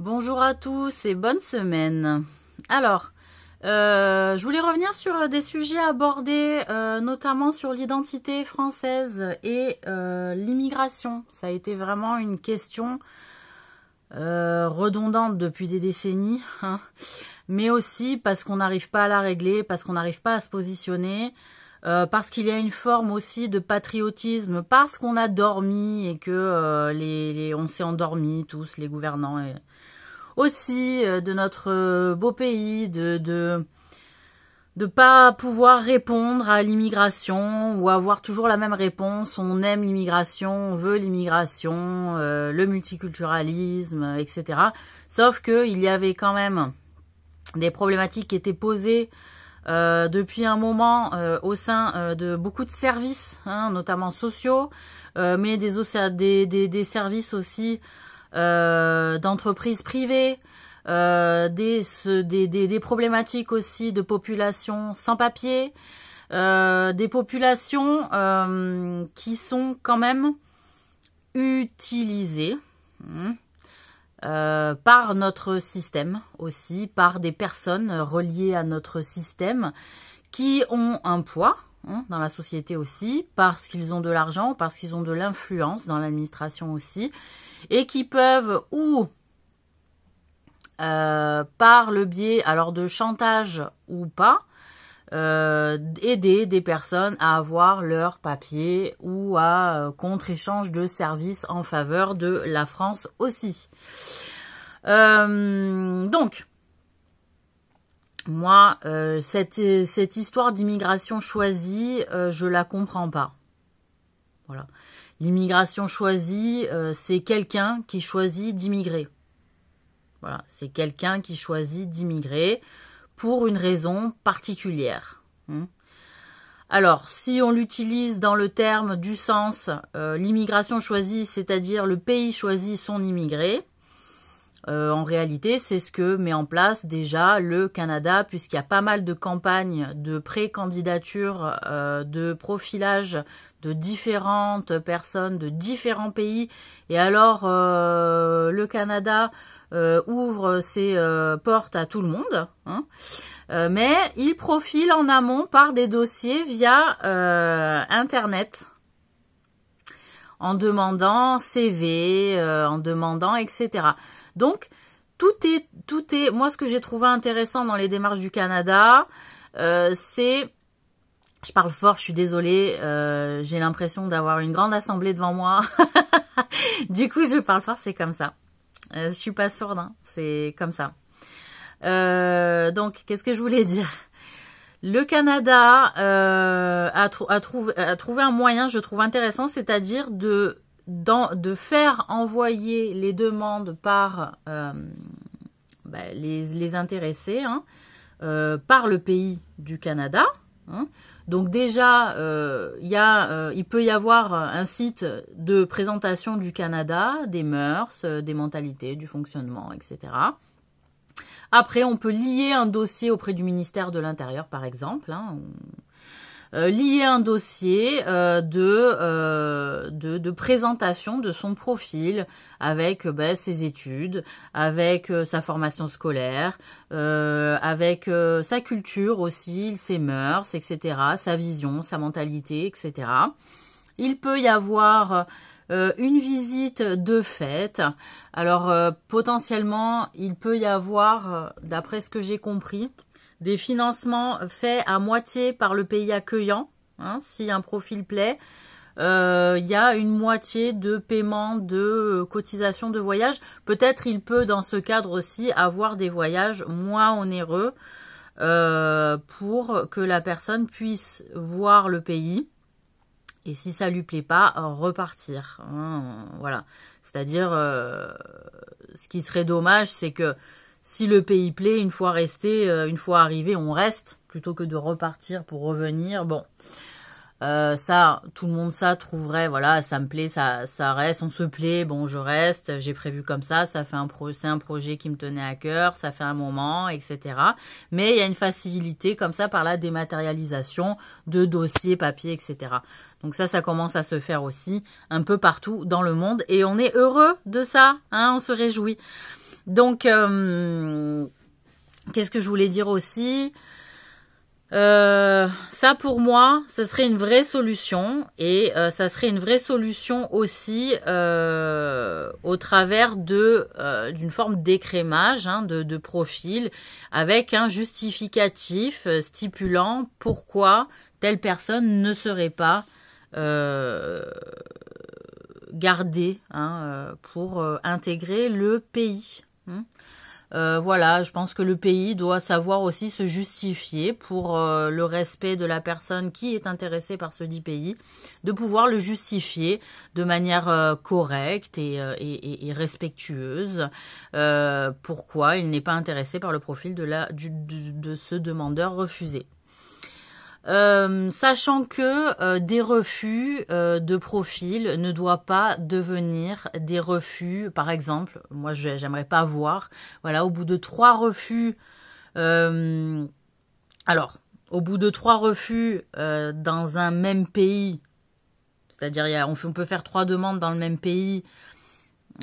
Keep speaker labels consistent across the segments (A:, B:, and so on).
A: Bonjour à tous et bonne semaine. Alors, je voulais revenir sur des sujets abordés, notamment sur l'identité française et l'immigration. Ça a été vraiment une question redondante depuis des décennies, hein, mais aussi parce qu'on n'arrive pas à la régler, parce qu'on n'arrive pas à se positionner, parce qu'il y a une forme aussi de patriotisme, parce qu'on a dormi et que on s'est endormis tous, les gouvernants, et aussi de notre beau pays, de pas pouvoir répondre à l'immigration ou avoir toujours la même réponse. On aime l'immigration, on veut l'immigration, le multiculturalisme, etc. Sauf que il y avait quand même des problématiques qui étaient posées depuis un moment au sein de beaucoup de services, hein, notamment sociaux, mais des services aussi d'entreprises privées, des problématiques aussi de populations sans papier, des populations qui sont quand même utilisées par notre système aussi, par des personnes reliées à notre système qui ont un poids dans la société aussi, parce qu'ils ont de l'argent, parce qu'ils ont de l'influence dans l'administration aussi, et qui peuvent ou par le biais alors de chantage ou pas aider des personnes à avoir leur papier ou à contre-échange de services en faveur de la France aussi. Donc moi cette histoire d'immigration choisie, je la comprends pas. Voilà. L'immigration choisie, c'est quelqu'un qui choisit d'immigrer. Voilà, c'est quelqu'un qui choisit d'immigrer pour une raison particulière. Alors, si on l'utilise dans le terme du sens, l'immigration choisie, c'est-à-dire le pays choisit son immigré, en réalité, c'est ce que met en place déjà le Canada, puisqu'il y a pas mal de campagnes de pré-candidature, de profilage de différentes personnes de différents pays. Et alors, le Canada ouvre ses portes à tout le monde, hein, mais il profile en amont par des dossiers via Internet, en demandant CV, en demandant etc. Donc, tout est, moi ce que j'ai trouvé intéressant dans les démarches du Canada, c'est, je parle fort, je suis désolée, j'ai l'impression d'avoir une grande assemblée devant moi, du coup je parle fort, c'est comme ça. Je suis pas sourde, hein, c'est comme ça. Donc, qu'est-ce que je voulais dire? Le Canada a trouvé un moyen, je trouve intéressant, c'est-à-dire de faire envoyer les demandes par les intéressés, hein, par le pays du Canada. Hein. Donc déjà, il peut y avoir un site de présentation du Canada, des mœurs, des mentalités, du fonctionnement, etc. Après, on peut lier un dossier auprès du ministère de l'Intérieur, par exemple. Hein, lier un dossier de présentation de son profil avec ses études, avec sa formation scolaire, avec sa culture aussi, ses mœurs, etc., sa vision, sa mentalité, etc. Il peut y avoir une visite de fait. Alors, potentiellement, il peut y avoir, d'après ce que j'ai compris, des financements faits à moitié par le pays accueillant. Hein, si un profil plaît, il y a une moitié de paiement de cotisation de voyage. Peut-être il peut, dans ce cadre aussi, avoir des voyages moins onéreux pour que la personne puisse voir le pays. Et si ça lui plaît pas, repartir. Hein, voilà. C'est-à-dire, ce qui serait dommage, c'est que si le pays plaît, une fois resté, une fois arrivé, on reste, plutôt que de repartir pour revenir. Bon, ça, tout le monde ça trouverait, voilà, ça me plaît, ça reste, on se plaît, bon, je reste, j'ai prévu comme ça fait c'est un projet qui me tenait à cœur, ça fait un moment, etc. Mais il y a une facilité comme ça par la dématérialisation de dossiers, papiers, etc. Donc ça commence à se faire aussi un peu partout dans le monde et on est heureux de ça, hein, on se réjouit. Donc, qu'est-ce que je voulais dire aussi? Ça pour moi, ça serait une vraie solution et ça serait une vraie solution aussi au travers d'une forme d'écrémage de profil avec un justificatif stipulant pourquoi telle personne ne serait pas gardée pour intégrer le pays. Voilà, je pense que le pays doit savoir aussi se justifier pour le respect de la personne qui est intéressée par ce dit pays, de pouvoir le justifier de manière correcte et respectueuse, pourquoi il n'est pas intéressé par le profil de ce demandeur refusé. Sachant que des refus de profil ne doivent pas devenir des refus, par exemple, moi j'aimerais pas voir, voilà, au bout de 3 refus, alors, au bout de 3 refus dans un même pays, c'est-à-dire on peut faire 3 demandes dans le même pays,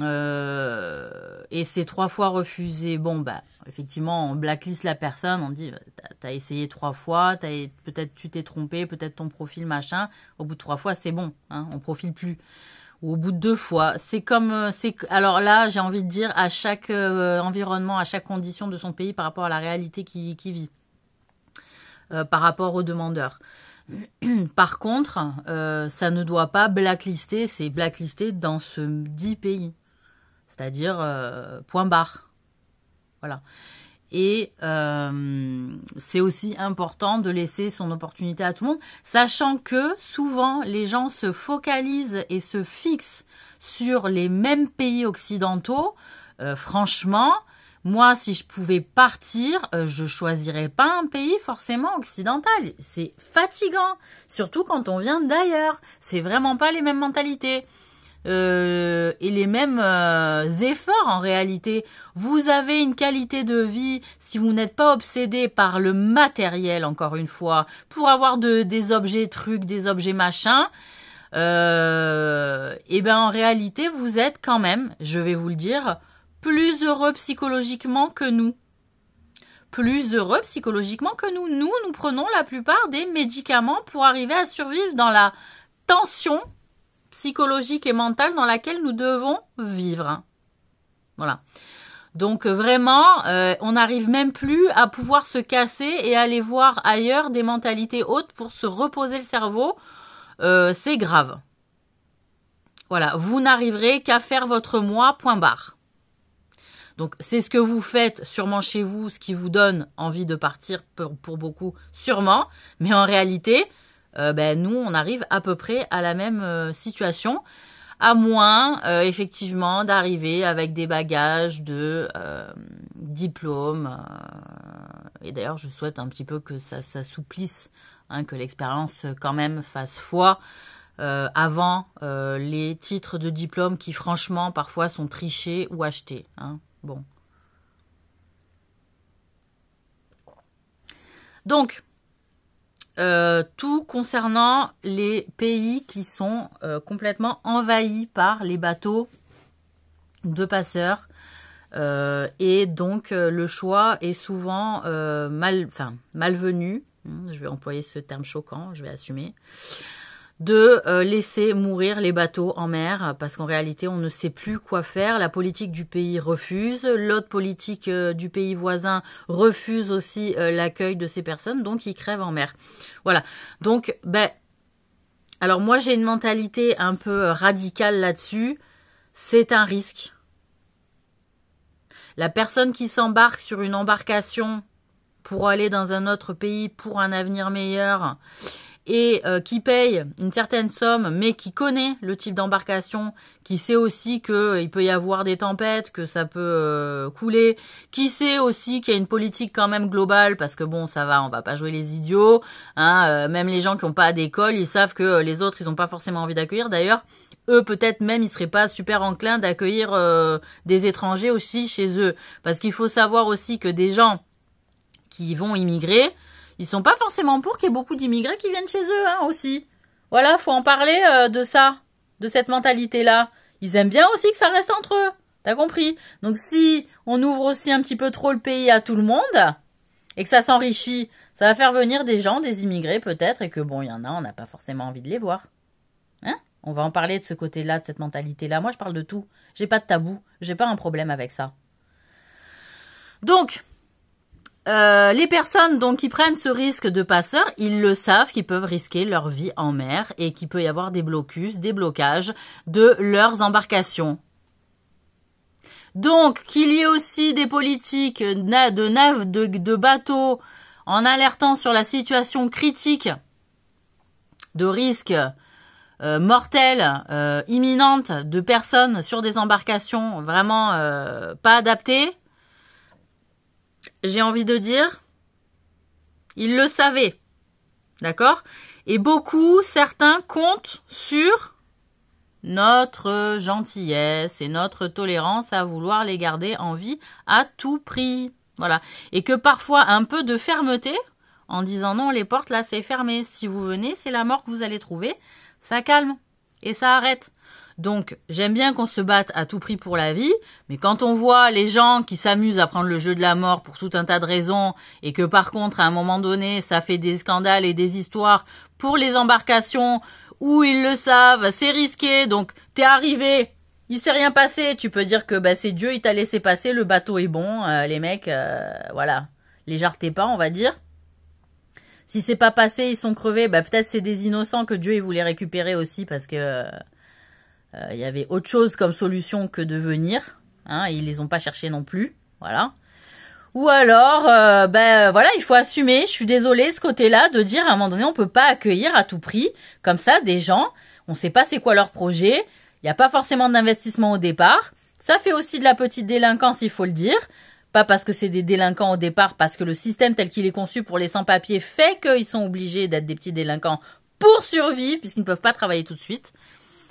A: et c'est 3 fois refusé, bon bah effectivement on blacklist la personne, on dit t'as essayé 3 fois, peut-être tu t'es trompé, peut-être ton profil machin, au bout de 3 fois c'est bon, hein, on profile plus, ou au bout de 2 fois, c'est comme, alors là j'ai envie de dire à chaque environnement, à chaque condition de son pays par rapport à la réalité qui vit, par rapport aux demandeurs. Par contre, ça ne doit pas blacklister, c'est blacklisté dans ce dit pays. C'est-à-dire point barre. Voilà. Et c'est aussi important de laisser son opportunité à tout le monde, sachant que souvent les gens se focalisent et se fixent sur les mêmes pays occidentaux. Franchement, moi, si je pouvais partir, je choisirais pas un pays forcément occidental. C'est fatigant, surtout quand on vient d'ailleurs. C'est vraiment pas les mêmes mentalités. Et les mêmes efforts en réalité. Vous avez une qualité de vie, si vous n'êtes pas obsédé par le matériel, encore une fois, pour avoir des objets trucs, des objets machins, et ben en réalité vous êtes quand même, je vais vous le dire, plus heureux psychologiquement que nous. Plus heureux psychologiquement que nous. Nous prenons la plupart des médicaments pour arriver à survivre dans la tension psychologique et mentale dans laquelle nous devons vivre. Voilà. Donc vraiment, on n'arrive même plus à pouvoir se casser et aller voir ailleurs des mentalités hautes pour se reposer le cerveau. C'est grave. Voilà, vous n'arriverez qu'à faire votre moi, point barre. Donc c'est ce que vous faites sûrement chez vous, ce qui vous donne envie de partir pour beaucoup, sûrement. Mais en réalité, nous, on arrive à peu près à la même situation, à moins, effectivement, d'arriver avec des bagages de diplômes. Et d'ailleurs, je souhaite un petit peu que ça s'assouplisse, hein, que l'expérience, quand même, fasse foi avant les titres de diplôme qui, franchement, parfois, sont trichés ou achetés. Hein. Bon. Donc, tout concernant les pays qui sont complètement envahis par les bateaux de passeurs. Et donc, le choix est souvent malvenu. Je vais employer ce terme choquant, je vais assumer. De laisser mourir les bateaux en mer, parce qu'en réalité, on ne sait plus quoi faire. La politique du pays refuse, l'autre politique du pays voisin refuse aussi l'accueil de ces personnes, donc ils crèvent en mer. Voilà. Donc, alors moi, j'ai une mentalité un peu radicale là-dessus. C'est un risque. La personne qui s'embarque sur une embarcation pour aller dans un autre pays pour un avenir meilleur, et qui paye une certaine somme, mais qui connaît le type d'embarcation, qui sait aussi qu'il peut y avoir des tempêtes, que ça peut couler, qui sait aussi qu'il y a une politique quand même globale, parce que bon, ça va, on va pas jouer les idiots, hein, même les gens qui n'ont pas d'école, ils savent que les autres, ils n'ont pas forcément envie d'accueillir. D'ailleurs, eux, peut-être même, ils seraient pas super enclins d'accueillir des étrangers aussi chez eux, parce qu'il faut savoir aussi que des gens qui vont immigrer, ils sont pas forcément pour qu'il y ait beaucoup d'immigrés qui viennent chez eux, hein, aussi. Voilà, faut en parler de ça, de cette mentalité-là. Ils aiment bien aussi que ça reste entre eux. T'as compris? Donc si on ouvre aussi un petit peu trop le pays à tout le monde, et que ça s'enrichit, ça va faire venir des gens, des immigrés peut-être, et que bon, il y en a, on n'a pas forcément envie de les voir. Hein? On va en parler de ce côté-là, de cette mentalité-là. Moi, je parle de tout. J'ai pas de tabou. J'ai pas un problème avec ça. Donc, les personnes donc qui prennent ce risque de passeur, ils le savent qu'ils peuvent risquer leur vie en mer et qu'il peut y avoir des blocus, des blocages de leurs embarcations. Donc, qu'il y ait aussi des politiques de bateaux en alertant sur la situation critique de risque mortelle, imminente de personnes sur des embarcations vraiment pas adaptées, j'ai envie de dire, ils le savaient, d'accord? Et certains comptent sur notre gentillesse et notre tolérance à vouloir les garder en vie à tout prix, voilà. Et que parfois un peu de fermeté en disant non, les portes là c'est fermé, si vous venez c'est la mort que vous allez trouver. Ça calme et ça arrête. Donc, j'aime bien qu'on se batte à tout prix pour la vie, mais quand on voit les gens qui s'amusent à prendre le jeu de la mort pour tout un tas de raisons, et que par contre, à un moment donné, ça fait des scandales et des histoires pour les embarcations, où ils le savent, c'est risqué, donc t'es arrivé, il s'est rien passé, tu peux dire que c'est Dieu, il t'a laissé passer, le bateau est bon, les mecs, voilà, les jarretez pas, on va dire. Si c'est pas passé, ils sont crevés, peut-être c'est des innocents que Dieu il voulait récupérer aussi parce que il y avait autre chose comme solution que de venir, hein, et ils les ont pas cherchés non plus, voilà. Ou alors, voilà, il faut assumer, je suis désolée ce côté-là, de dire à un moment donné, on peut pas accueillir à tout prix, comme ça, des gens, on sait pas c'est quoi leur projet, il n'y a pas forcément d'investissement au départ, ça fait aussi de la petite délinquance, il faut le dire. Pas parce que c'est des délinquants au départ, parce que le système tel qu'il est conçu pour les sans-papiers fait qu'ils sont obligés d'être des petits délinquants pour survivre, puisqu'ils ne peuvent pas travailler tout de suite.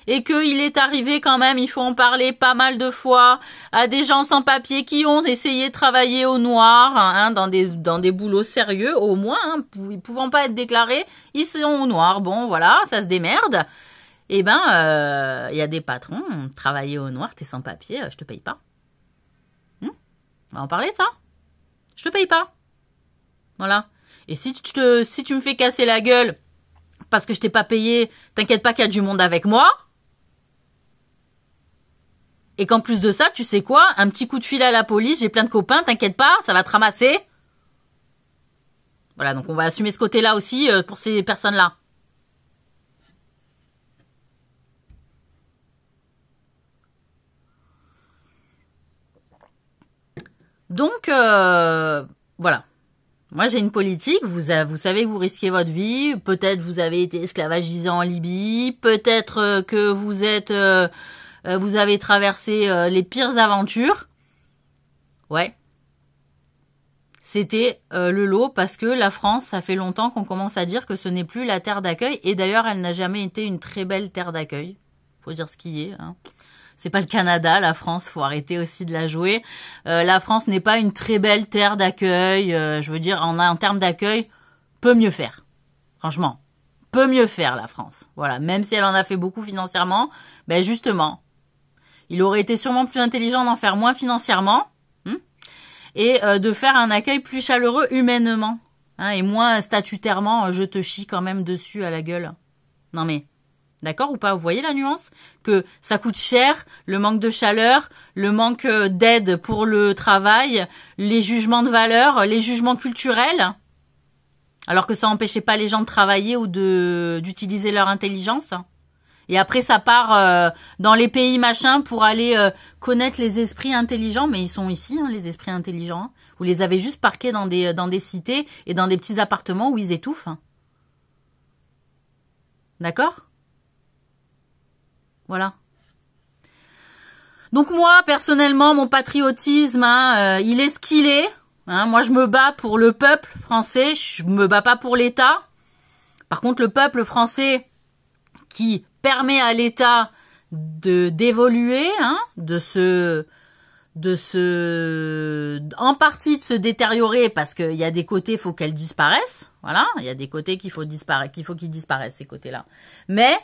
A: Et qu'il est arrivé quand même, il faut en parler pas mal de fois, à des gens sans-papiers qui ont essayé de travailler au noir, hein, dans des boulots sérieux, au moins, hein, pouvant pas être déclarés, ils sont au noir. Bon, voilà, ça se démerde. Et y a des patrons, travailler au noir, t'es sans-papier, je te paye pas. On va en parler de ça. Je te paye pas. Voilà. Et si tu me fais casser la gueule parce que je t'ai pas payé, t'inquiète pas qu'il y a du monde avec moi. Et qu'en plus de ça, tu sais quoi? Un petit coup de fil à la police, j'ai plein de copains, t'inquiète pas, ça va te ramasser. Voilà, donc on va assumer ce côté-là aussi pour ces personnes-là. Donc, voilà. Moi, j'ai une politique. Vous savez que vous risquez votre vie. Peut-être vous avez été esclavagisé en Libye. Peut-être que vous avez traversé les pires aventures. Ouais. C'était le lot parce que la France, ça fait longtemps qu'on commence à dire que ce n'est plus la terre d'accueil. Et d'ailleurs, elle n'a jamais été une très belle terre d'accueil. Faut dire ce qui est, hein. C'est pas le Canada, la France, faut arrêter aussi de la jouer. La France n'est pas une très belle terre d'accueil. Je veux dire, en termes d'accueil, peut mieux faire. Franchement, peut mieux faire la France. Voilà, même si elle en a fait beaucoup financièrement, justement, il aurait été sûrement plus intelligent d'en faire moins financièrement et de faire un accueil plus chaleureux humainement, hein, et moins statutairement, je te chie quand même dessus à la gueule. Non mais... D'accord ou pas? Vous voyez la nuance? Que ça coûte cher, le manque de chaleur, le manque d'aide pour le travail, les jugements de valeur, les jugements culturels, alors que ça n'empêchait pas les gens de travailler ou d'utiliser leur intelligence. Et après, ça part dans les pays machins pour aller connaître les esprits intelligents, mais ils sont ici, hein, les esprits intelligents. Vous les avez juste parqués dans des cités et dans des petits appartements où ils étouffent. D'accord? Voilà. Donc moi, personnellement, mon patriotisme, il est ce qu'il est. Hein, moi, je me bats pour le peuple français, je me bats pas pour l'État. Par contre, le peuple français qui permet à l'État d'évoluer, hein, en partie de se détériorer parce qu'il y a des côtés, il faut qu'elles disparaissent. Voilà, il y a des côtés qu'il faut qu'ils disparaissent, ces côtés-là. Mais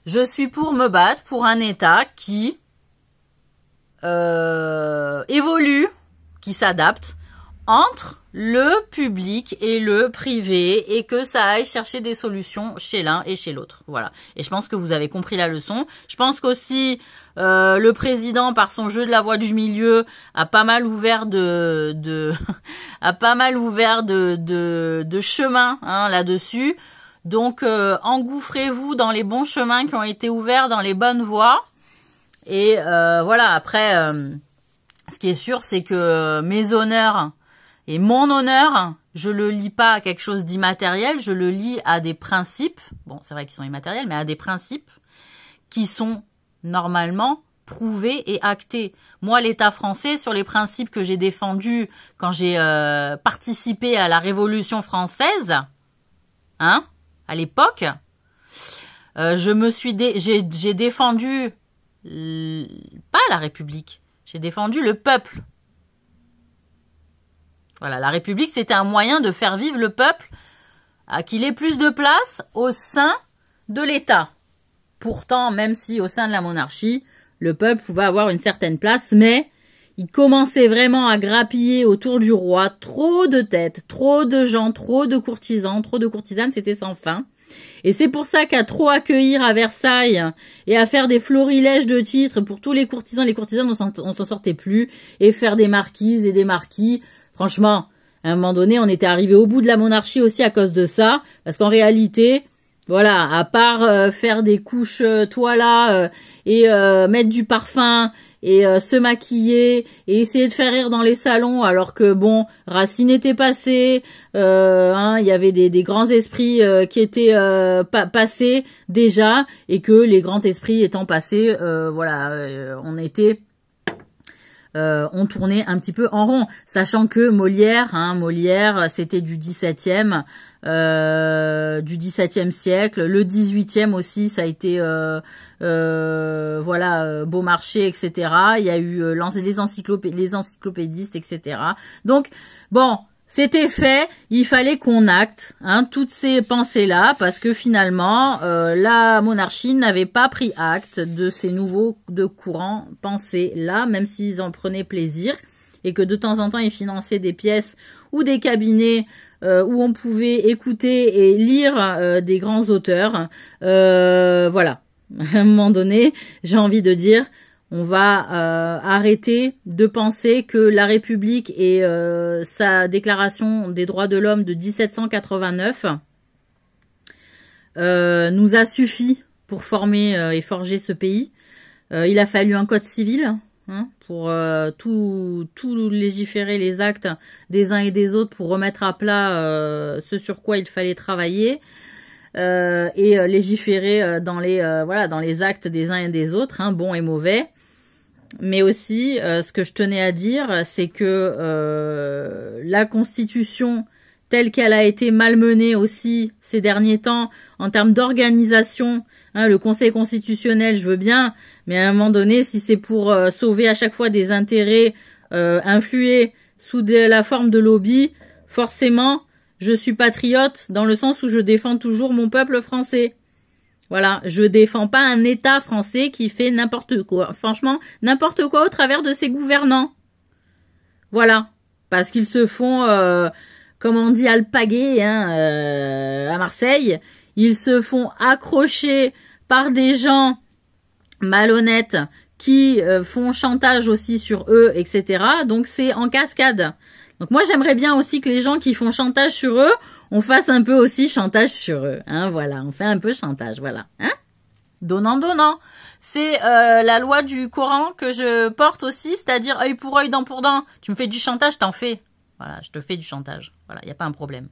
A: je suis pour me battre pour un État qui évolue, qui s'adapte entre le public et le privé et que ça aille chercher des solutions chez l'un et chez l'autre. Voilà. Et je pense que vous avez compris la leçon. Je pense qu'aussi le président, par son jeu de la voie du milieu, a pas mal ouvert a pas mal ouvert de chemin hein, là-dessus. Donc engouffrez-vous dans les bons chemins qui ont été ouverts, dans les bonnes voies. Et voilà. Après, ce qui est sûr, c'est que mes honneurs et mon honneur, je le lie pas à quelque chose d'immatériel, je le lie à des principes, bon c'est vrai qu'ils sont immatériels, mais à des principes qui sont normalement prouvés et actés. Moi, l'État français, sur les principes que j'ai défendus quand j'ai participé à la Révolution française, hein, à l'époque, j'ai défendu pas la République, j'ai défendu le peuple. Voilà, la République, c'était un moyen de faire vivre le peuple, qu'il ait plus de place au sein de l'État. Pourtant, même si au sein de la monarchie, le peuple pouvait avoir une certaine place, mais il commençait vraiment à grappiller autour du roi trop de têtes, trop de gens, trop de courtisans, trop de courtisanes, c'était sans fin. Et c'est pour ça qu'à trop accueillir à Versailles et à faire des florilèges de titres pour tous les courtisans, les courtisanes, on s'en sortait plus, et faire des marquises et des marquis. Franchement, à un moment donné, on était arrivé au bout de la monarchie aussi à cause de ça, parce qu'en réalité, voilà, à part faire des couches toilas et mettre du parfum et se maquiller et essayer de faire rire dans les salons, alors que bon, Racine était passé, hein, il y avait des grands esprits qui étaient passés déjà, et que les grands esprits étant passés, voilà, on tournait un petit peu en rond, sachant que Molière, c'était du 17e, siècle, le 18e aussi, ça a été, voilà, Beaumarchais, etc. Il y a eu les encyclopédistes, etc. Donc, bon, c'était fait, il fallait qu'on acte toutes ces pensées-là, parce que finalement, la monarchie n'avait pas pris acte de ces nouveaux courants pensées-là, même s'ils en prenaient plaisir, et que de temps en temps, ils finançaient des pièces ou des cabinets où on pouvait écouter et lire des grands auteurs. Voilà, à un moment donné, j'ai envie de dire... On va arrêter de penser que la République et sa déclaration des droits de l'homme de 1789 nous a suffi pour former et forger ce pays. Il a fallu un code civil pour tout légiférer les actes des uns et des autres, pour remettre à plat ce sur quoi il fallait travailler. Et légiférer dans les actes des uns et des autres, bons et mauvais. Mais aussi, ce que je tenais à dire, c'est que la Constitution, telle qu'elle a été malmenée aussi ces derniers temps, en termes d'organisation, le Conseil constitutionnel, je veux bien, mais à un moment donné, si c'est pour sauver à chaque fois des intérêts influés sous la forme de lobby, forcément, je suis patriote dans le sens où je défends toujours mon peuple français. Voilà, je défends pas un État français qui fait n'importe quoi. Franchement, n'importe quoi au travers de ses gouvernants. Voilà, parce qu'ils se font, comme on dit, alpaguer à Marseille. Ils se font accrocher par des gens malhonnêtes qui font chantage aussi sur eux, etc. Donc c'est en cascade. Donc moi j'aimerais bien aussi que les gens qui font chantage sur eux, on fasse un peu aussi chantage sur eux, voilà, on fait un peu chantage, voilà, donnant. C'est la loi du Coran que je porte aussi, c'est-à-dire œil pour œil, dent pour dent. Tu me fais du chantage, t'en fais. Voilà, je te fais du chantage. Voilà, il n'y a pas un problème.